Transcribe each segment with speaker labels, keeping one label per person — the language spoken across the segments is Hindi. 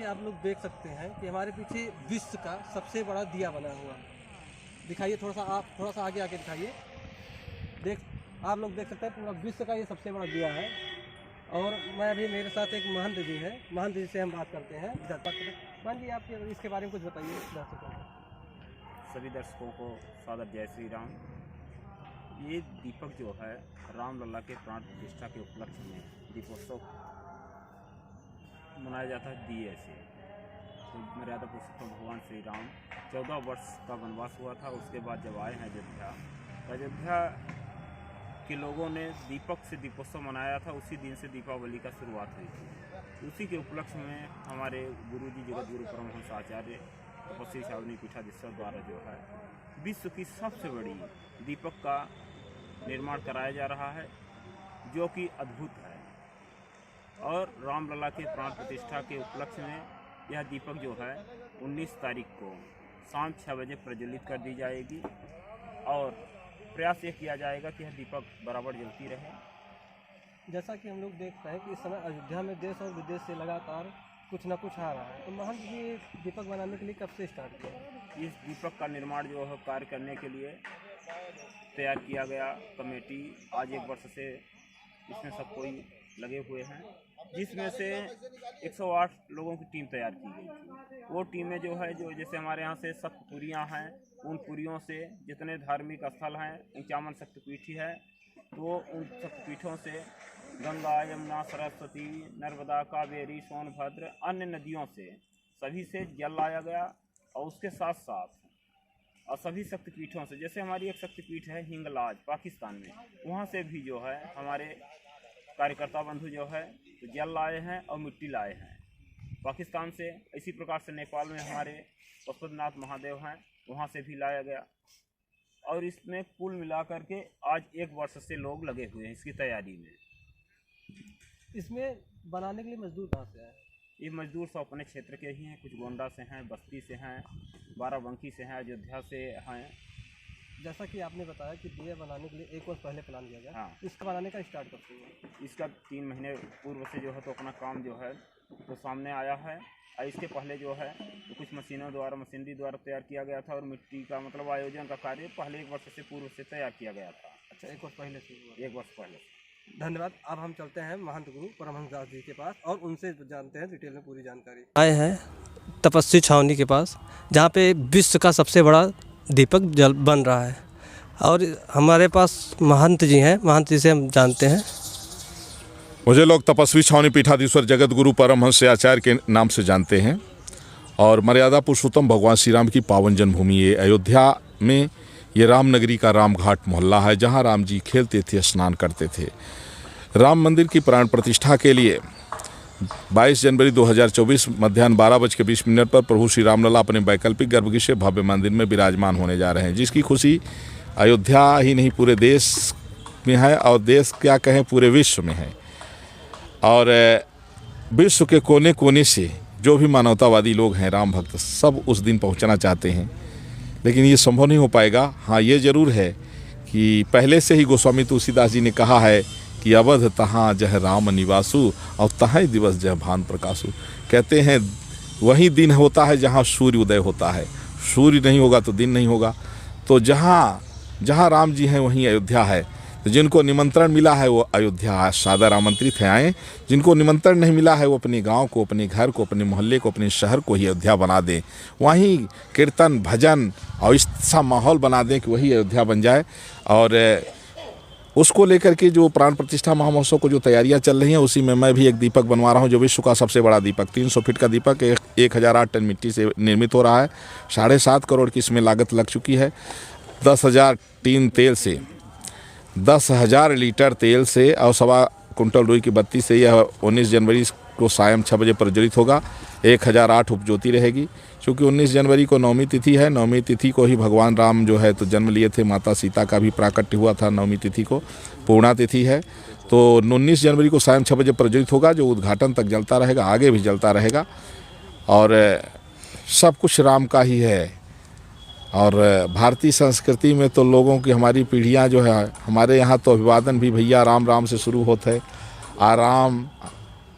Speaker 1: कि आप लोग देख सकते हैं कि हमारे पीछे विश्व का सबसे बड़ा दिया बना हुआ है। दिखाइए आप थोड़ा सा आगे आके दिखाइए। आप लोग देख सकते हैं पूरा विश्व का ये सबसे बड़ा दिया है। और मैं अभी मेरे साथ एक महंत जी है, महंत जी से हम बात करते हैं। महंत जी, आप इसके बारे में कुछ बताइए दर्शकों को।
Speaker 2: सभी दर्शकों को सादर जय श्री राम। ये दीपक जो है रामलला के प्राण प्रतिष्ठा के उपलक्ष्य में दीपोत्सव मनाया जाता है दिए से। तो मर्यादा पुरुषोत्तम भगवान श्री राम 14 वर्ष का वनवास हुआ था। उसके बाद जब आए हैं अयोध्या के लोगों ने दीपक से दीपोत्सव मनाया था। उसी दिन से दीपावली का शुरुआत हुई थी। उसी के उपलक्ष्य में हमारे गुरुजी जगत गुरु परमहंस आचार्य तपस्वी श्रावणी पीठाधीश्वर द्वारा जो है विश्व की सबसे बड़ी दीपक का निर्माण कराया जा रहा है, जो कि अद्भुत है। और रामलला के प्राण प्रतिष्ठा के उपलक्ष्य में यह दीपक जो है 19 तारीख को शाम 6 बजे प्रज्वलित कर दी जाएगी। और प्रयास ये किया जाएगा कि यह दीपक बराबर जलती रहे।
Speaker 1: जैसा कि हम लोग देख रहे हैं कि इस समय अयोध्या में देश और विदेश से लगातार कुछ ना कुछ आ रहा है। तो महंत जी दीपक बनाने के लिए कब से स्टार्ट किया?
Speaker 2: इस दीपक का निर्माण जो है कार्य करने के लिए तैयार किया गया कमेटी आज 1 वर्ष से इसमें सब कोई लगे हुए हैं, जिसमें से 108 लोगों की टीम तैयार की गई थी। वो टीमें जो है जो जैसे हमारे यहाँ से सप्तपुरियाँ हैं, उन पुरियों से जितने धार्मिक स्थल हैं, 51 शक्तिपीठी है, तो उन शक्तिपीठों से गंगा, यमुना, सरस्वती, नर्मदा, कावेरी, सोनभद्र, अन्य नदियों से सभी से जल लाया गया। और उसके साथ साथ और सभी शक्तिपीठों से, जैसे हमारी एक शक्तिपीठ है हिंगलाज पाकिस्तान में, वहाँ से भी जो है हमारे कार्यकर्ता बंधु जो है तो जल लाए हैं और मिट्टी लाए हैं पाकिस्तान से। इसी प्रकार से नेपाल में हमारे पशुपतिनाथ महादेव हैं, वहाँ से भी लाया गया। और इसमें कुल मिलाकर के आज 1 वर्ष से लोग लगे हुए हैं इसकी तैयारी में।
Speaker 1: इसमें बनाने के लिए मजदूर कहाँ से आए?
Speaker 2: ये मजदूर सब अपने क्षेत्र के ही हैं, कुछ गोंडा से हैं, बस्ती से हैं, बाराबंकी से हैं, अयोध्या से हैं।
Speaker 1: जैसा कि आपने बताया कि दिया बनाने के लिए 1 वर्ष पहले प्लान किया गया।
Speaker 2: हाँ,
Speaker 1: इसका बनाने का स्टार्ट कब से हुआ?
Speaker 2: इसका 3 महीने पूर्व से जो है तो अपना काम जो है तो सामने आया है। और इसके पहले जो है तो कुछ मशीनरी द्वारा तैयार किया गया था। और मिट्टी का मतलब आयोजन का कार्य पहले 1 वर्ष से पूर्व से तैयार किया गया था।
Speaker 1: अच्छा, 1 वर्ष पहले से हुआ?
Speaker 2: 1 वर्ष पहले।
Speaker 1: धन्यवाद। अब हम चलते हैं महंत गुरु परमहंस दास जी के पास और उनसे जानते हैं डिटेल में पूरी जानकारी। आए हैं तपस्वी छावनी के पास, जहाँ पे विश्व का सबसे बड़ा दीपक जल बन रहा है। और हमारे पास महंत जी हैं, महंत जी से हम जानते हैं।
Speaker 3: मुझे लोग तपस्वी छावनी पीठाधीश्वर जगत गुरु परमहंस आचार्य के नाम से जानते हैं। और मर्यादा पुरुषोत्तम भगवान श्री राम की पावन जन्मभूमि ये अयोध्या में ये रामनगरी का रामघाट मोहल्ला है, जहाँ राम जी खेलते थे, स्नान करते थे। राम मंदिर की प्राण प्रतिष्ठा के लिए 22 जनवरी 2024 मध्याह्न 12:20 पर प्रभु श्री रामलला अपने वैकल्पिक गर्भगृह से भव्य मंदिर में विराजमान होने जा रहे हैं, जिसकी खुशी अयोध्या ही नहीं पूरे देश में है और देश क्या कहें पूरे विश्व में है। और विश्व के कोने कोने से जो भी मानवतावादी लोग हैं, राम भक्त, सब उस दिन पहुंचना चाहते हैं, लेकिन ये संभव नहीं हो पाएगा। हाँ, ये ज़रूर है कि पहले से ही गोस्वामी तुलसीदास जी ने कहा है कि अवध तहाँ जह राम निवासु और तहाँ दिवस जह भान प्रकाशु। कहते हैं वही दिन होता है जहाँ सूर्य उदय होता है, सूर्य नहीं होगा तो दिन नहीं होगा। तो जहाँ जहाँ राम जी हैं वहीं अयोध्या है। तो जिनको निमंत्रण मिला है वो अयोध्या सादर आमंत्रित है आएँ। जिनको निमंत्रण नहीं मिला है वो अपने गांव को, अपने घर को, अपने मोहल्ले को, अपने शहर को ही अयोध्या बना दें। वहीं कीर्तन भजन और ऐसा माहौल बना दें कि वही अयोध्या बन जाए। और उसको लेकर के जो प्राण प्रतिष्ठा महामहोत्सव को जो तैयारियां चल रही हैं, उसी में मैं भी एक दीपक बनवा रहा हूं, जो विश्व का सबसे बड़ा दीपक 300 फीट का दीपक 1008 टन मिट्टी से निर्मित हो रहा है। 7.5 करोड़ की इसमें लागत लग चुकी है। 10,000 टीन तेल से, 10,000 लीटर तेल से और 1.25 कुंटल रुई की बत्ती से यह 19 जनवरी को सायं 6 बजे प्रज्वलित होगा। 1008 उपज्योति रहेगी। क्योंकि 19 जनवरी को नवमी तिथि है, नवमी तिथि को ही भगवान राम जो है तो जन्म लिए थे, माता सीता का भी प्राकट्य हुआ था नवमी तिथि को, पूर्णा तिथि है। तो 19 जनवरी को सायं 6 बजे प्रज्वलित होगा, जो उद्घाटन तक जलता रहेगा, आगे भी जलता रहेगा। और सब कुछ राम का ही है। और भारतीय संस्कृति में तो लोगों की हमारी पीढ़ियां जो है, हमारे यहाँ तो अभिवादन भी भैया राम राम से शुरू होता है। आराम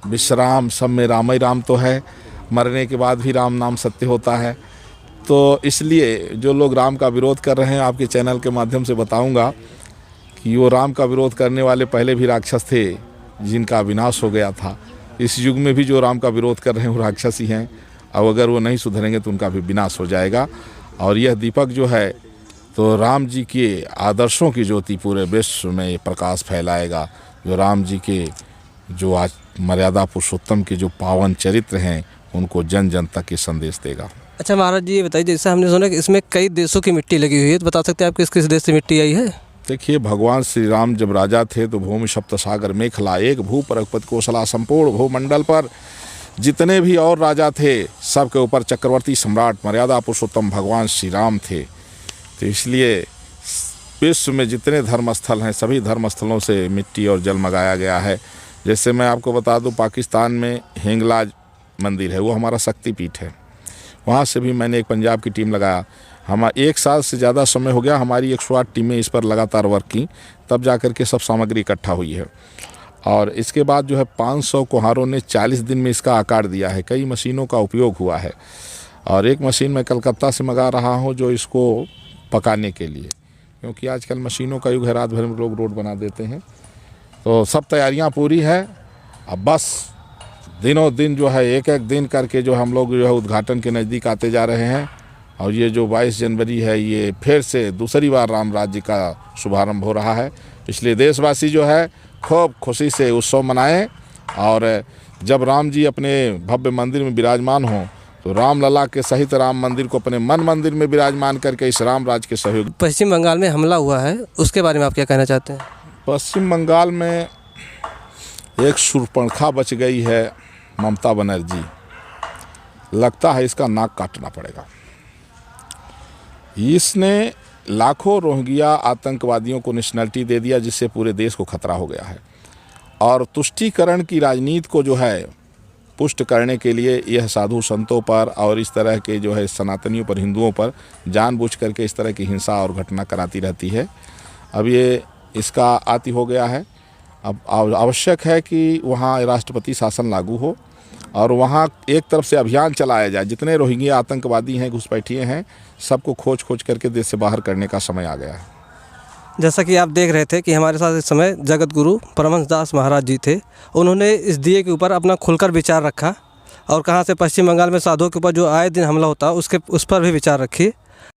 Speaker 3: विश्राम सब में राम ही राम तो है। मरने के बाद भी राम नाम सत्य होता है। तो इसलिए जो लोग राम का विरोध कर रहे हैं, आपके चैनल के माध्यम से बताऊंगा कि वो राम का विरोध करने वाले पहले भी राक्षस थे जिनका विनाश हो गया था। इस युग में भी जो राम का विरोध कर रहे हैं वो राक्षस ही हैं, और अगर वो नहीं सुधरेंगे तो उनका भी विनाश हो जाएगा। और यह दीपक जो है तो राम जी के आदर्शों की ज्योति पूरे विश्व में प्रकाश फैलाएगा, जो राम जी के जो आज मर्यादा पुरुषोत्तम के जो पावन चरित्र हैं उनको जन जन तक के संदेश देगा।
Speaker 1: अच्छा महाराज जी, ये बताइए, जैसे हमने सुना कि इसमें कई देशों की मिट्टी लगी हुई है, तो बता सकते हैं आप किस किस देश से मिट्टी आई है?
Speaker 3: देखिए, भगवान श्री राम जब राजा थे तो भूमि सप्त सागर मेखला एक भू परगपत कोसला संपूर्ण भूमंडल पर जितने भी और राजा थे सबके ऊपर चक्रवर्ती सम्राट मर्यादा पुरुषोत्तम भगवान श्री राम थे। तो इसलिए विश्व में जितने धर्मस्थल हैं सभी धर्मस्थलों से मिट्टी और जल मंगाया गया है। जैसे मैं आपको बता दूं, पाकिस्तान में हिंगलाज मंदिर है, वो हमारा शक्तिपीठ है। वहाँ से भी मैंने एक पंजाब की टीम लगाया। हम 1 साल से ज़्यादा समय हो गया, हमारी 108 टीमें इस पर लगातार वर्क की, तब जा कर के सब सामग्री इकट्ठा हुई है। और इसके बाद जो है 500 कुम्हारों ने 40 दिन में इसका आकार दिया है। कई मशीनों का उपयोग हुआ है, और एक मशीन मैं कलकत्ता से मंगा रहा हूँ जो इसको पकाने के लिए, क्योंकि आजकल मशीनों का युग है, रात भर में लोग रोड बना देते हैं। तो सब तैयारियां पूरी है, अब बस दिनों दिन जो है एक एक दिन करके जो हम लोग जो है उद्घाटन के नज़दीक आते जा रहे हैं। और ये जो 22 जनवरी है ये फिर से दूसरी बार राम राज्य का शुभारंभ हो रहा है। इसलिए देशवासी जो है खूब खुशी से उत्सव मनाएं, और जब राम जी अपने भव्य मंदिर में विराजमान हों तो राम लला के सहित राम मंदिर को अपने मन मंदिर में विराजमान करके इस राम राज के सहयोग।
Speaker 1: पश्चिम बंगाल में हमला हुआ है, उसके बारे में आप क्या कहना चाहते हैं?
Speaker 3: पश्चिम बंगाल में एक शूर्पणखा बच गई है, ममता बनर्जी। लगता है इसका नाक काटना पड़ेगा। इसने लाखों रोहिंग्या आतंकवादियों को नेशनलिटी दे दिया, जिससे पूरे देश को खतरा हो गया है। और तुष्टीकरण की राजनीति को जो है पुष्ट करने के लिए यह साधु संतों पर और इस तरह के जो है सनातनियों पर, हिंदुओं पर जानबूझ करके इस तरह की हिंसा और घटना कराती रहती है। अब ये इसका आती हो गया है। अब आवश्यक है कि वहाँ राष्ट्रपति शासन लागू हो और वहाँ एक तरफ से अभियान चलाया जाए। जितने रोहिंग्या आतंकवादी हैं, घुसपैठिए हैं, सबको खोज करके देश से बाहर करने का समय आ गया है।
Speaker 1: जैसा कि आप देख रहे थे कि हमारे साथ इस समय जगत गुरु परमहंस दास महाराज जी थे। उन्होंने इस दिए के ऊपर अपना खुलकर विचार रखा, और कहाँ से पश्चिम बंगाल में साधुओं के ऊपर जो आए दिन हमला होता है उस पर भी विचार रखी।